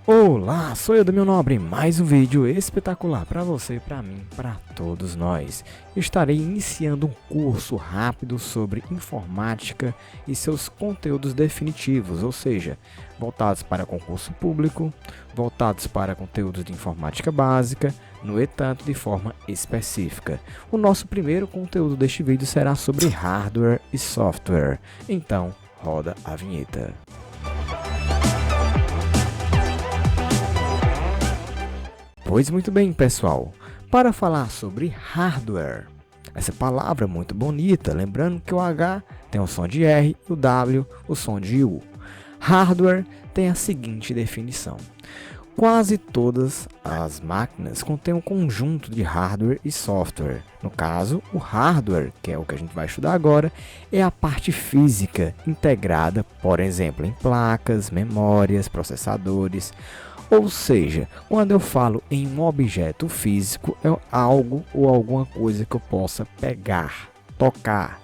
Olá, sou eu do meu nobre, mais um vídeo espetacular para você, para mim, para todos nós. Estarei iniciando um curso rápido sobre informática e seus conteúdos definitivos, ou seja, voltados para concurso público, voltados para conteúdos de informática básica, no entanto de forma específica. O nosso primeiro conteúdo deste vídeo será sobre hardware e software, então roda a vinheta. Pois muito bem, pessoal, para falar sobre hardware, essa palavra é muito bonita, lembrando que o H tem o som de R e o W o som de U. Hardware tem a seguinte definição: quase todas as máquinas contêm um conjunto de hardware e software. No caso, o hardware, que é o que a gente vai estudar agora, é a parte física integrada, por exemplo, em placas, memórias, processadores. Ou seja, quando eu falo em um objeto físico, é algo ou alguma coisa que eu possa pegar, tocar.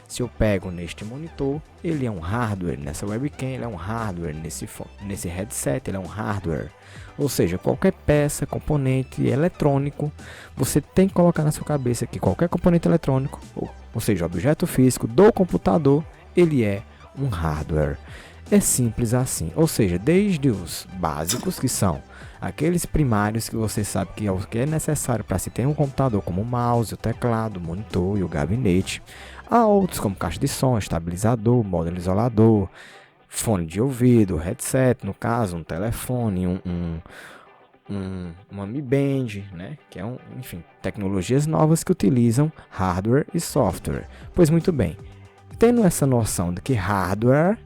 Se eu pego neste monitor, ele é um hardware. Nessa webcam, ele é um hardware. Nesse headset, ele é um hardware. Ou seja, qualquer peça, componente eletrônico, você tem que colocar na sua cabeça que qualquer componente eletrônico, ou seja, objeto físico do computador, ele é um hardware. É simples assim, ou seja, desde os básicos, que são aqueles primários que você sabe que é o que é necessário para se ter um computador, como o mouse, o teclado, o monitor e o gabinete, há outros como caixa de som, estabilizador, módulo isolador, fone de ouvido, headset, no caso, um telefone, uma Mi Band, né? Que é enfim, tecnologias novas que utilizam hardware e software. Pois muito bem, tendo essa noção de que hardware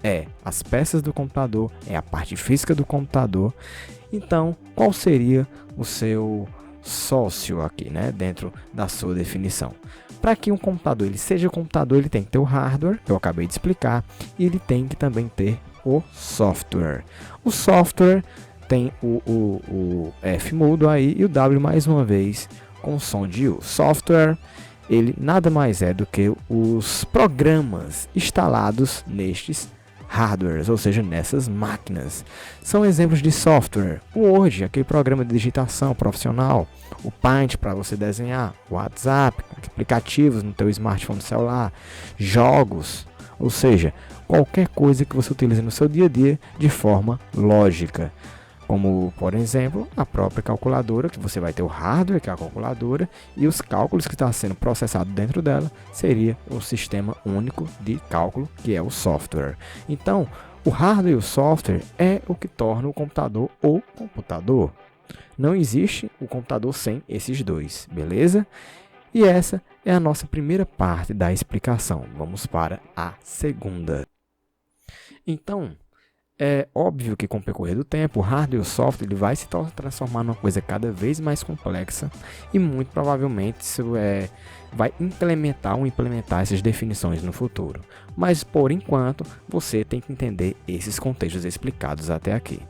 é as peças do computador, é a parte física do computador, então qual seria o seu sócio aqui, né, dentro da sua definição? Para que um computador ele seja computador, ele tem que ter o hardware, que eu acabei de explicar, e ele tem que também ter o software. O software tem o F mudo aí e o W mais uma vez com som de U. Software, ele nada mais é do que os programas instalados nestes hardwares, ou seja, nessas máquinas. São exemplos de software: o Word, aquele programa de digitação profissional, o Paint para você desenhar, o WhatsApp, aplicativos no teu smartphone celular, jogos, ou seja, qualquer coisa que você utilize no seu dia a dia de forma lógica. Como, por exemplo, a própria calculadora, que você vai ter o hardware, que é a calculadora, e os cálculos que está sendo processado dentro dela seria o sistema único de cálculo, que é o software. Então, o hardware e o software é o que torna o computador o computador. Não existe o computador sem esses dois, beleza? E essa é a nossa primeira parte da explicação. Vamos para a segunda. Então, é óbvio que com o percorrer do tempo, o hardware e o software ele vai se transformar numa coisa cada vez mais complexa e muito provavelmente isso vai implementar essas definições no futuro. Mas por enquanto, você tem que entender esses contextos explicados até aqui.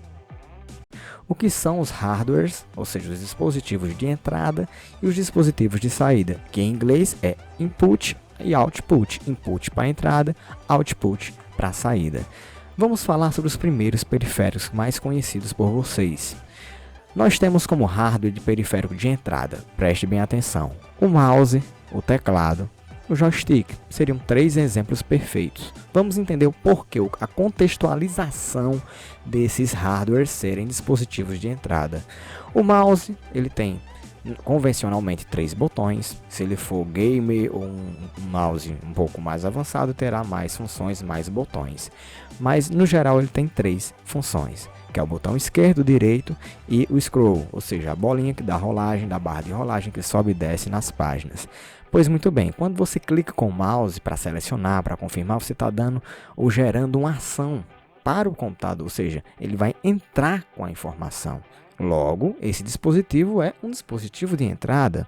O que são os hardwares, ou seja, os dispositivos de entrada, e os dispositivos de saída, que em inglês é input e output. Input para entrada, output para saída. Vamos falar sobre os primeiros periféricos mais conhecidos por vocês. Nós temos como hardware de periférico de entrada, preste bem atenção, o mouse, o teclado, o joystick. Seriam 3 exemplos perfeitos. Vamos entender o porquê, a contextualização desses hardwares serem dispositivos de entrada. O mouse, ele tem convencionalmente 3 botões. Se ele for gamer ou um mouse um pouco mais avançado, terá mais funções, mais botões. Mas no geral ele tem 3 funções, que é o botão esquerdo, direito e o scroll, ou seja, a bolinha que dá rolagem, da barra de rolagem que sobe e desce nas páginas. Pois muito bem, quando você clica com o mouse para selecionar, para confirmar, você está dando ou gerando uma ação para o computador, ou seja, ele vai entrar com a informação. Logo, esse dispositivo é um dispositivo de entrada.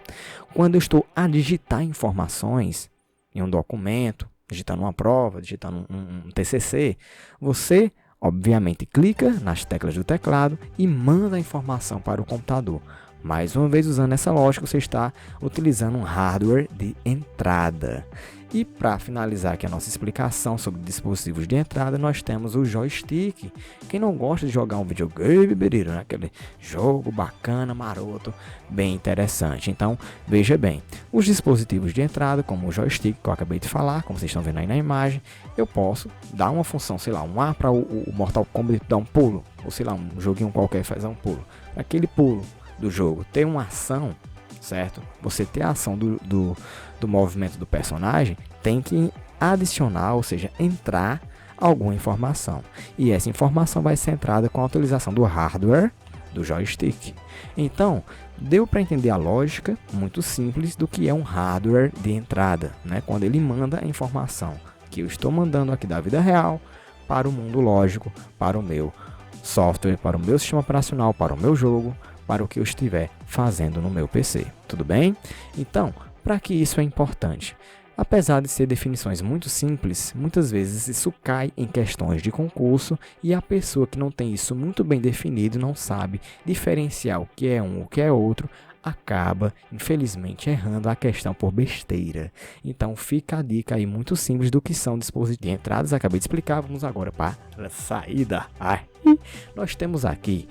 Quando eu estou a digitar informações em um documento, digitando uma prova, digitando um TCC, você, obviamente, clica nas teclas do teclado e manda a informação para o computador. Mais uma vez, usando essa lógica, você está utilizando um hardware de entrada. E para finalizar aqui a nossa explicação sobre dispositivos de entrada, nós temos o joystick. Quem não gosta de jogar um videogame, Beriro, né? Aquele jogo bacana, maroto, bem interessante. Então, veja bem, os dispositivos de entrada, como o joystick que eu acabei de falar, como vocês estão vendo aí na imagem, eu posso dar uma função, sei lá, um A para o Mortal Kombat dar um pulo, ou sei lá, um joguinho qualquer faz um pulo. Aquele pulo do jogo ter uma ação, certo? Você ter a ação do movimento do personagem, tem que adicionar, ou seja, entrar alguma informação. E essa informação vai ser entrada com a utilização do hardware do joystick. Então, deu para entender a lógica muito simples do que é um hardware de entrada, né? Quando ele manda a informação que eu estou mandando aqui da vida real para o mundo lógico, para o meu software, para o meu sistema operacional, para o meu jogo, para o que eu estiver fazendo no meu PC. Tudo bem? Então, para que isso é importante? Apesar de ser definições muito simples, muitas vezes isso cai em questões de concurso e a pessoa que não tem isso muito bem definido, não sabe diferenciar o que é um, o que é outro, acaba, infelizmente, errando a questão por besteira. Então fica a dica aí muito simples do que são dispositivos de entradas. Acabei de explicar, vamos agora para a saída. Nós temos aqui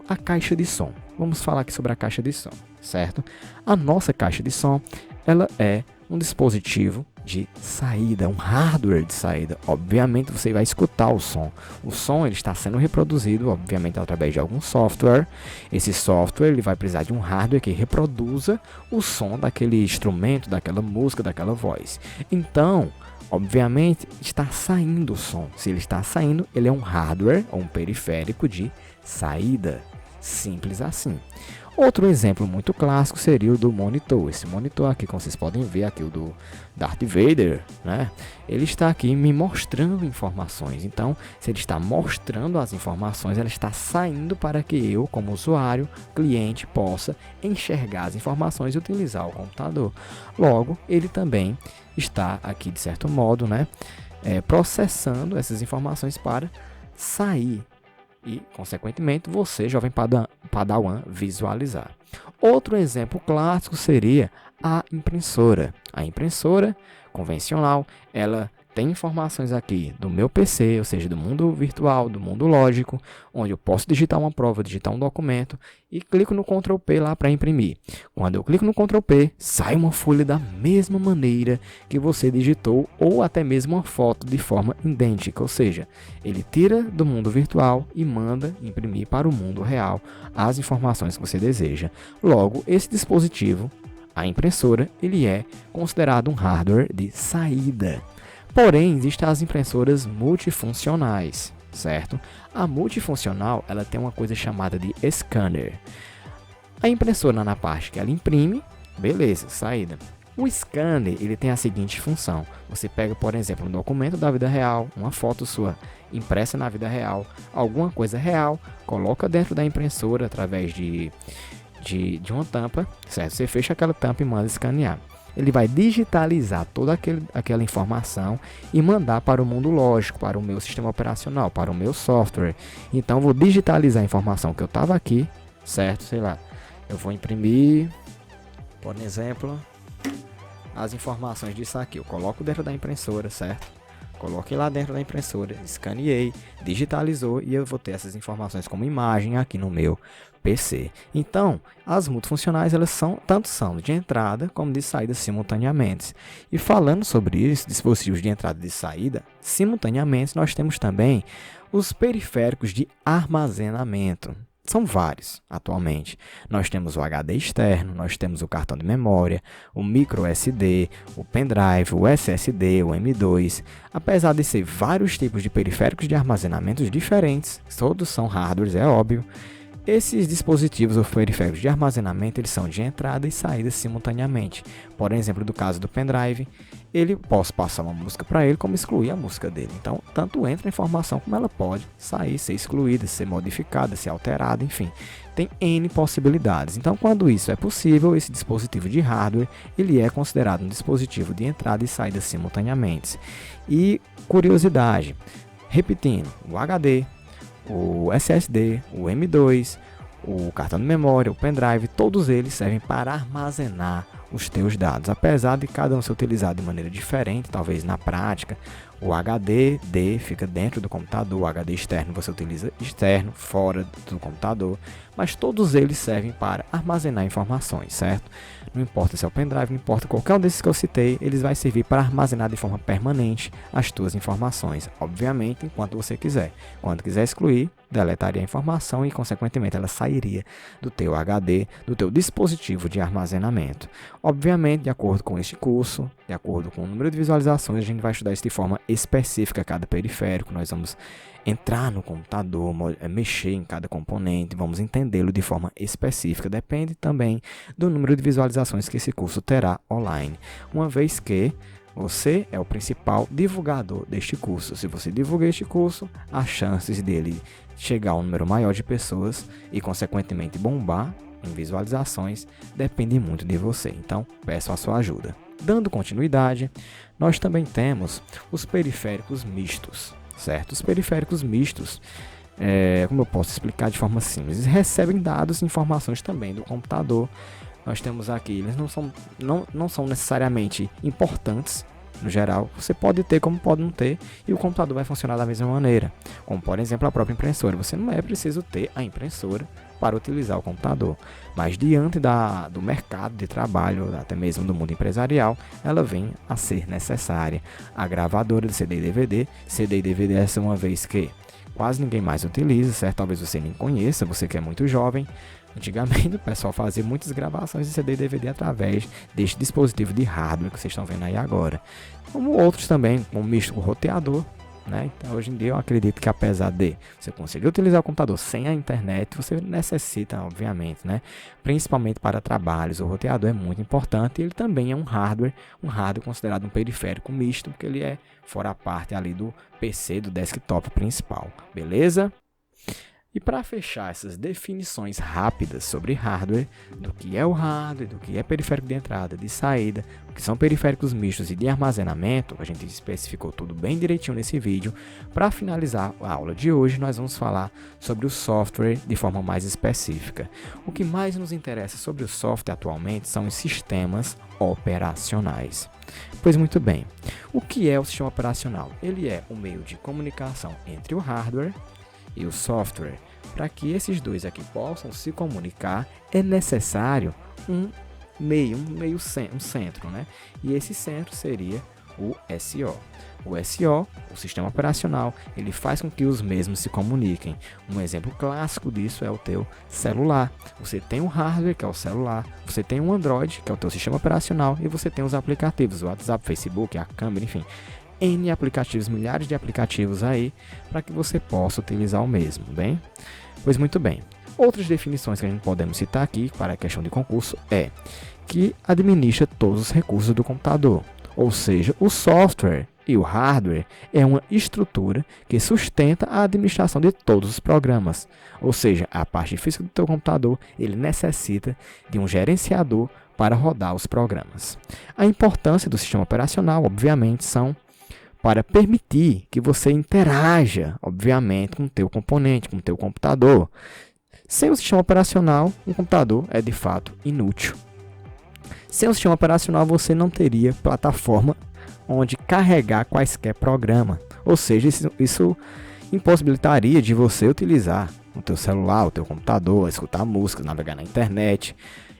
a caixa de som. Vamos falar aqui sobre a caixa de som, certo? A nossa caixa de som, ela é um dispositivo de saída, um hardware de saída. Obviamente você vai escutar o som. O som ele está sendo reproduzido, obviamente, através de algum software. Esse software ele vai precisar de um hardware que reproduza o som daquele instrumento, daquela música, daquela voz. Então, obviamente, está saindo o som. Se ele está saindo, ele é um hardware ou um periférico de saída. Simples assim. Outro exemplo muito clássico seria o do monitor. Esse monitor aqui, como vocês podem ver, aqui o do Darth Vader, né? Ele está aqui me mostrando informações. Então, se ele está mostrando as informações, ela está saindo para que eu, como usuário, cliente, possa enxergar as informações e utilizar o computador. Logo, ele também está aqui, de certo modo, né? Processando essas informações para sair. E, consequentemente, você, jovem padawan, visualizar. Outro exemplo clássico seria a impressora. A impressora convencional, ela tem informações aqui do meu PC, ou seja, do mundo virtual, do mundo lógico, onde eu posso digitar uma prova, digitar um documento e clico no Ctrl P lá para imprimir. Quando eu clico no Ctrl P, sai uma folha da mesma maneira que você digitou ou até mesmo uma foto de forma idêntica, ou seja, ele tira do mundo virtual e manda imprimir para o mundo real as informações que você deseja. Logo, esse dispositivo, a impressora, ele é considerado um hardware de saída. Porém, existem as impressoras multifuncionais, certo? A multifuncional, ela tem uma coisa chamada de scanner. A impressora na parte que ela imprime, beleza, saída. O scanner, ele tem a seguinte função. Você pega, por exemplo, um documento da vida real, uma foto sua impressa na vida real, alguma coisa real, coloca dentro da impressora através de uma tampa, certo? Você fecha aquela tampa e manda escanear. Ele vai digitalizar toda aquela informação e mandar para o mundo lógico, para o meu sistema operacional, para o meu software. Então, eu vou digitalizar a informação que eu estava aqui, certo? Sei lá, eu vou imprimir, por exemplo, as informações disso aqui. Eu coloco dentro da impressora, certo? Coloquei lá dentro da impressora, escaneei, digitalizou e eu vou ter essas informações como imagem aqui no meu PC. Então, as multifuncionais elas são de entrada como de saída simultaneamente. E falando sobre isso, dispositivos de entrada e de saída simultaneamente, nós temos também os periféricos de armazenamento. São vários atualmente. Nós temos o HD externo, nós temos o cartão de memória, o micro SD, o pendrive, o SSD, o M2. Apesar de ser vários tipos de periféricos de armazenamento diferentes, todos são hardwares, é óbvio. Esses dispositivos ou periféricos de armazenamento eles são de entrada e saída simultaneamente. Por exemplo, do caso do pendrive, posso passar uma música para ele como excluir a música dele. Então, tanto entra a informação como ela pode sair, ser excluída, ser modificada, ser alterada, enfim. Tem N possibilidades. Então, quando isso é possível, esse dispositivo de hardware ele é considerado um dispositivo de entrada e saída simultaneamente. E curiosidade, repetindo, o HD, o SSD, o M2, o cartão de memória, o pendrive, todos eles servem para armazenar os teus dados. Apesar de cada um ser utilizado de maneira diferente, talvez na prática, o HD fica dentro do computador, o HD externo você utiliza externo, fora do computador, mas todos eles servem para armazenar informações, certo? Não importa se é o pendrive, não importa qualquer um desses que eu citei, eles vai servir para armazenar de forma permanente as tuas informações, obviamente, enquanto você quiser. Quando quiser excluir, deletaria a informação e, consequentemente, ela sairia do teu HD, do teu dispositivo de armazenamento. Obviamente, de acordo com este curso, de acordo com o número de visualizações, a gente vai estudar isso de forma específica cada periférico. Nós vamos entrar no computador, mexer em cada componente, vamos entendê-lo de forma específica. Depende também do número de visualizações que esse curso terá online, uma vez que você é o principal divulgador deste curso. Se você divulgar este curso, as chances dele chegar a um número maior de pessoas e, consequentemente, bombar em visualizações depende muito de você. Então, peço a sua ajuda. Dando continuidade, nós também temos os periféricos mistos, certo? Os periféricos mistos, como eu posso explicar de forma simples, eles recebem dados e informações também do computador. Nós temos aqui, eles não são necessariamente importantes, no geral. Você pode ter como pode não ter, e o computador vai funcionar da mesma maneira. Como, por exemplo, a própria impressora. Você não é preciso ter a impressora para utilizar o computador, mas diante do mercado de trabalho, até mesmo do mundo empresarial, ela vem a ser necessária. A gravadora de CD e DVD. CD e DVD essa uma vez que quase ninguém mais utiliza, certo? Talvez você nem conheça, você que é muito jovem. Antigamente o pessoal fazia muitas gravações de CD e DVD através deste dispositivo de hardware que vocês estão vendo aí agora. Como outros também, como o roteador, né? Então, hoje em dia eu acredito que, apesar de você conseguir utilizar o computador sem a internet, você necessita, obviamente, né? Principalmente para trabalhos, o roteador é muito importante. Ele também é um hardware considerado um periférico misto, porque ele é fora a parte ali do PC, do desktop principal, beleza? E para fechar essas definições rápidas sobre hardware, do que é o hardware, do que é periférico de entrada, de saída, o que são periféricos mistos e de armazenamento, a gente especificou tudo bem direitinho nesse vídeo. Para finalizar a aula de hoje, nós vamos falar sobre o software de forma mais específica. O que mais nos interessa sobre o software atualmente são os sistemas operacionais. Pois muito bem, o que é o sistema operacional? Ele é um meio de comunicação entre o hardware e o software. Para que esses dois aqui possam se comunicar, é necessário um centro, né? E esse centro seria o SO. O SO, o sistema operacional, ele faz com que os mesmos se comuniquem. Um exemplo clássico disso é o teu celular. Você tem um hardware, que é o celular, você tem um Android, que é o teu sistema operacional, e você tem os aplicativos, o WhatsApp, Facebook, a câmera, enfim, N aplicativos, milhares de aplicativos aí, para que você possa utilizar o mesmo, bem? Pois muito bem. Outras definições que a gente podemos citar aqui para a questão de concurso é que administra todos os recursos do computador, ou seja, o software e o hardware é uma estrutura que sustenta a administração de todos os programas, ou seja, a parte física do teu computador, ele necessita de um gerenciador para rodar os programas. A importância do sistema operacional, obviamente, são para permitir que você interaja, obviamente, com o teu componente, com o teu computador. Sem o sistema operacional, um computador é de fato inútil. Sem o sistema operacional, você não teria plataforma onde carregar quaisquer programa. Ou seja, isso impossibilitaria de você utilizar o teu celular, o teu computador, escutar música, navegar na internet.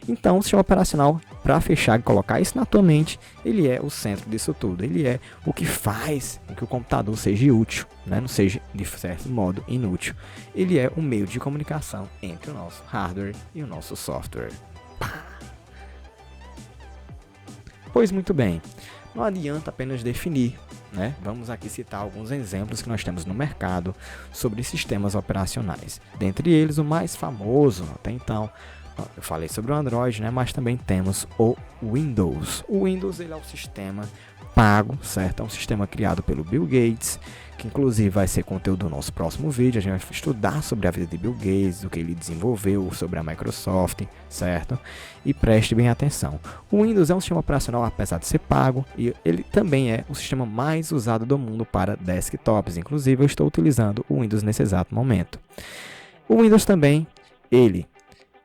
Então, o sistema operacional, para fechar e colocar isso na tua mente, ele é o centro disso tudo. Ele é o que faz com que o computador seja útil, né? Não seja, de certo modo, inútil. Ele é um meio de comunicação entre o nosso hardware e o nosso software. Pá! Pois muito bem, não adianta apenas definir, né? Vamos aqui citar alguns exemplos que nós temos no mercado sobre sistemas operacionais. Dentre eles, o mais famoso até então, eu falei sobre o Android, né? Mas também temos o Windows. O Windows, ele é um sistema pago, certo? É um sistema criado pelo Bill Gates, que inclusive vai ser conteúdo do nosso próximo vídeo. A gente vai estudar sobre a vida de Bill Gates, o que ele desenvolveu, sobre a Microsoft, certo? E preste bem atenção. O Windows é um sistema operacional, apesar de ser pago, e ele também é o sistema mais usado do mundo para desktops. Inclusive, eu estou utilizando o Windows nesse exato momento. O Windows também, ele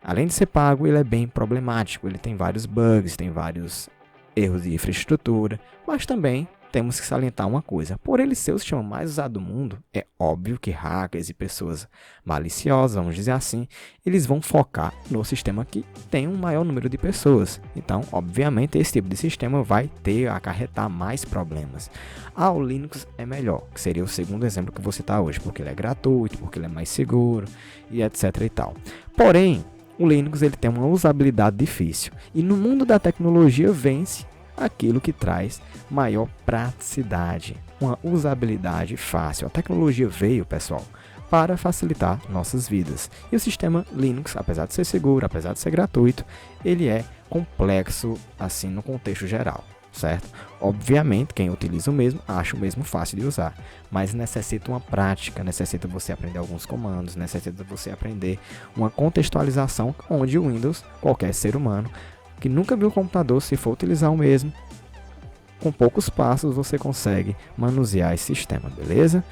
além de ser pago, ele é bem problemático. Ele tem vários bugs, tem vários erros de infraestrutura, mas também temos que salientar uma coisa: por ele ser o sistema mais usado do mundo, é óbvio que hackers e pessoas maliciosas, vamos dizer assim, eles vão focar no sistema que tem um maior número de pessoas. Então, obviamente, esse tipo de sistema vai acarretar mais problemas. O Linux é melhor, que seria o segundo exemplo que eu vou citar hoje, porque ele é gratuito, porque ele é mais seguro e etc e tal. Porém, o Linux ele tem uma usabilidade difícil, e no mundo da tecnologia vence aquilo que traz maior praticidade, uma usabilidade fácil. A tecnologia veio, pessoal, para facilitar nossas vidas. E o sistema Linux, apesar de ser seguro, apesar de ser gratuito, ele é complexo assim no contexto geral, certo? Obviamente, quem utiliza o mesmo acha o mesmo fácil de usar, mas necessita uma prática, necessita você aprender alguns comandos, necessita você aprender uma contextualização onde o Windows, qualquer ser humano que nunca viu o computador, se for utilizar o mesmo, com poucos passos você consegue manusear esse sistema, beleza?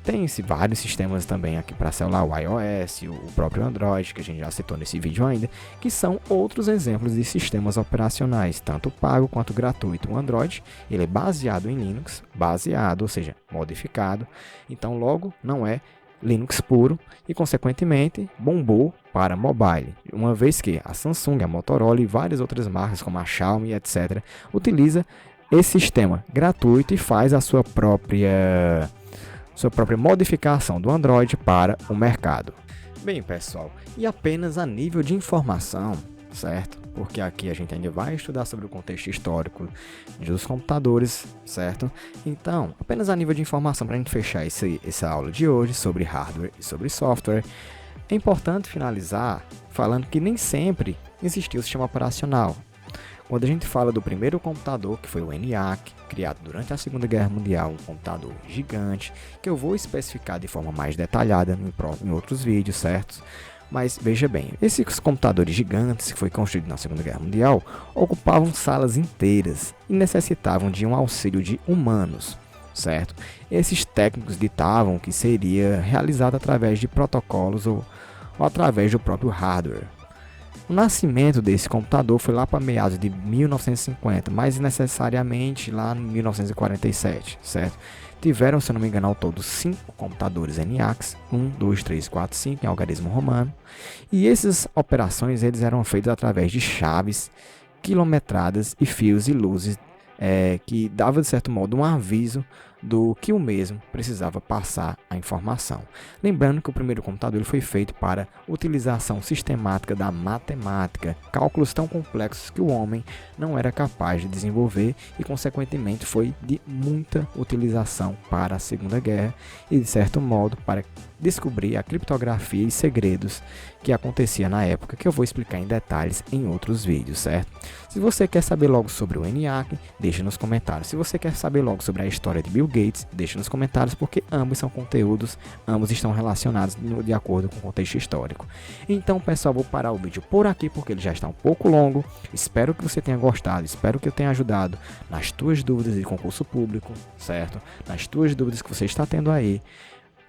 Tem vários sistemas também aqui para celular, o iOS, o próprio Android, que a gente já citou nesse vídeo ainda, que são outros exemplos de sistemas operacionais, tanto pago quanto gratuito. O Android, ele é baseado em Linux, ou seja, modificado, então logo não é Linux puro e, consequentemente, bombou para mobile, uma vez que a Samsung, a Motorola e várias outras marcas como a Xiaomi, etc., utiliza esse sistema gratuito e faz a sua própria modificação do Android para o mercado. Bem, pessoal, e apenas a nível de informação, certo? Porque aqui a gente ainda vai estudar sobre o contexto histórico dos computadores, certo? Então, apenas a nível de informação para a gente fechar essa aula de hoje sobre hardware e sobre software, é importante finalizar falando que nem sempre existiu o sistema operacional. Quando a gente fala do primeiro computador, que foi o ENIAC, criado durante a Segunda Guerra Mundial, um computador gigante, que eu vou especificar de forma mais detalhada em outros vídeos, certo? Mas veja bem, esses computadores gigantes que foi construído na Segunda Guerra Mundial ocupavam salas inteiras e necessitavam de um auxílio de humanos, certo? Esses técnicos ditavam que seria realizado através de protocolos ou através do próprio hardware. O nascimento desse computador foi lá para meados de 1950, mais necessariamente lá em 1947, certo? Tiveram, se eu não me engano, ao todo 5 computadores ENIACs, 1, 2, 3, 4, 5 em algarismo romano. E essas operações eles eram feitas através de chaves quilometradas e fios e luzes que dava, de certo modo, um aviso do que o mesmo precisava passar a informação. Lembrando que o primeiro computador ele foi feito para utilização sistemática da matemática, cálculos tão complexos que o homem não era capaz de desenvolver e, consequentemente, foi de muita utilização para a Segunda Guerra e, de certo modo, para descobrir a criptografia e segredos que acontecia na época, que eu vou explicar em detalhes em outros vídeos, certo? Se você quer saber logo sobre o ENIAC, deixa nos comentários. Se você quer saber logo sobre a história de Bill Gates, deixa nos comentários, porque ambos são conteúdos, ambos estão relacionados de acordo com o contexto histórico. Então, pessoal, vou parar o vídeo por aqui, porque ele já está um pouco longo. Espero que você tenha gostado, espero que eu tenha ajudado nas tuas dúvidas de concurso público, certo? Nas tuas dúvidas que você está tendo aí,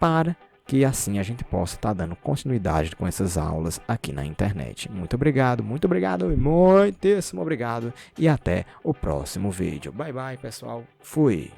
para que assim a gente possa estar dando continuidade com essas aulas aqui na internet. Muito obrigado e muitíssimo obrigado. E até o próximo vídeo. Bye, bye, pessoal. Fui.